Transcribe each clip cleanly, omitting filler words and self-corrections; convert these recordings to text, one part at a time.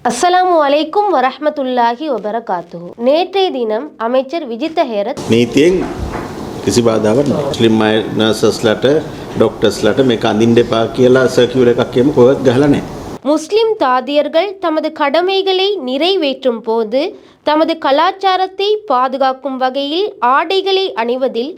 அஸ்ஸலாமு அலைக்கும் வரஹ்மத்துல்லாஹி வபரகாத்துஹு. நேற்றைய தினம் அமைச்சர் விஜித்த ஹேரத் නීතියෙන් කිසි බාධාවක් නැහැ. මුස්ලිම් අය නර්සස්ලාට ඩොක්ටර්ස්ලාට මේක අඳින්න එපා කියලා සර්කියුලර් එකක් කියමු කොහෙවත් ගහලා නැහැ. முஸ்லிம் தாதியர்கள் தமது கடமைகளை நிறைவேற்றும் போது தமது கலாச்சாரத்தை பாதுகாக்கும் வகையில் ஆடைகளை அணிவதில்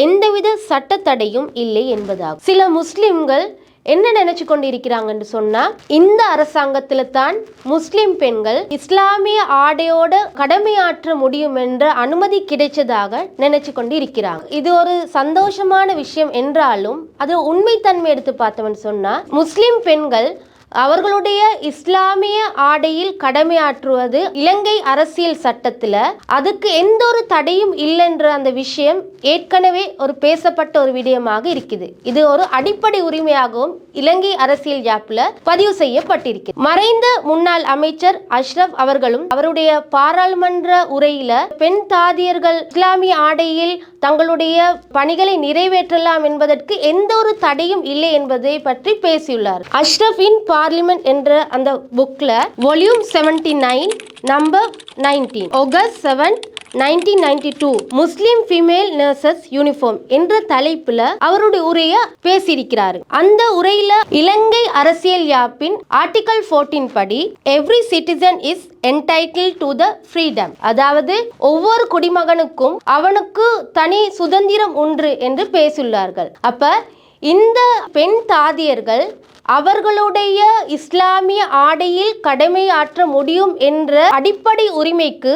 எந்தவித சட்ட தடையும் இல்லை என்பதாகும். சில முஸ்லிம்கள் என்ன நினைச்சு கொண்டிருக்கிறாங்கன்னு சொன்னா, இந்த அரசாங்கத்துல தான் முஸ்லிம் பெண்கள் இஸ்லாமிய ஆடையோட கடமையாற்ற முடியும் என்ற அனுமதி கிடைச்சதாக நினைச்சு கொண்டு இருக்கிறாங்க. இது ஒரு சந்தோஷமான விஷயம் என்றாலும் அது உண்மைத்தன்மை எடுத்து பார்த்தவன் சொன்னா, முஸ்லிம் பெண்கள் அவர்களுடைய இஸ்லாமிய ஆடையில் கடமையாற்றுவது இலங்கை அரசியல் சட்டத்துல அதுக்கு எந்த ஒரு தடையும் இல்லைன்ற அந்த விஷயம் ஏற்கனவே ஒரு பேசப்பட்ட ஒரு விடயமாக இருக்குது. இது ஒரு அடிப்படை உரிமையாகவும் இலங்கை அரசியல் யாப்புல பதிவு செய்யப்பட்டிருக்கு. மறைந்த முன்னாள் அமைச்சர் அஷ்ரப் அவர்களும் அவருடைய பாராளுமன்ற உரையில பெண் தாதியர்கள் இஸ்லாமிய ஆடையில் தங்களுடைய பணிகளை நிறைவேற்றலாம் என்பதற்கு எந்த ஒரு தடையும் இல்லை என்பதை பற்றி பேசியுள்ளார். அஷ்ரஃபின் பார்லிமெண்ட் என்ற அந்த புக்ல வால்யூம் 79 நம்பர் 19 ஆகஸ்ட் 7 1992 முஸ்லிம் ஃபீமேல் நர்சஸ் யூனிஃபார்ம் என்ற தலைப்புல அவருடைய உரைய பேசியிருக்கிறார். அந்த உரையில இலங்கை அரசியல் யாப்பின் ஆர்டிகல் 14 படி every citizen is entitled to the freedom, அதாவது ஒவ்வொரு குடிமகனுக்கும் அவனுக்கு தனி சுதந்திரம் உண்டு என்று பேசியுள்ளார்கள். அப்ப இந்த பெண் தாதியர்கள் அவர்களுடைய இஸ்லாமிய ஆடையில் கடமையாற்ற முடியும் என்ற அடிப்படை உரிமைக்கு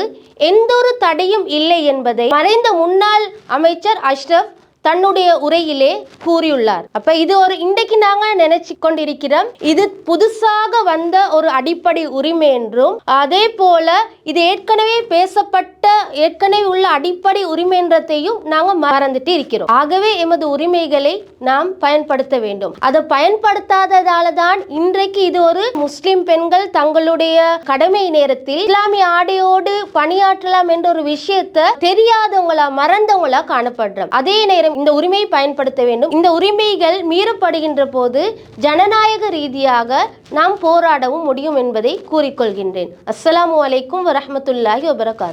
எந்த ஒரு தடையும் இல்லை என்பதை மறைந்த முன்னாள் அமைச்சர் அஷ்ரப் தன்னுடைய உரையிலே கூறியுள்ளார். அப்ப இது ஒரு இன்றைக்கு நாங்க நினைச்சு கொண்டிருக்கிறோம் இது புதுசாக வந்த ஒரு அடிப்படை உரிமை என்றும், அதே போல இது ஏற்கனவே பேசப்பட்ட ஏற்கனவே உள்ள அடிப்படை உரிமை என்றதையும் நாங்க மறந்துட்டு இருக்கிறோம். ஆகவே எமது உரிமைகளை நாம் பயன்படுத்த வேண்டும். அதை பயன்படுத்தாததால தான் இன்றைக்கு இது ஒரு முஸ்லிம் பெண்கள் தங்களுடைய கடமை நேரத்தில் இஸ்லாமிய ஆடையோடு பணியாற்றலாம் என்ற ஒரு விஷயத்தை தெரியாதவங்களா மறந்தவங்களா காணப்படுறோம். அதே நேரம் இந்த உரிமையை பயன்படுத்த வேண்டும். இந்த உரிமைகள் மீறப்படுகின்ற போது ஜனநாயக ரீதியாக நாம் போராடவும் முடியும் என்பதை கூறிக்கொள்கின்றேன். அஸ்ஸலாமு அலைக்கும் வரஹ்மத்துல்லாஹி வபரகாத்துஹு.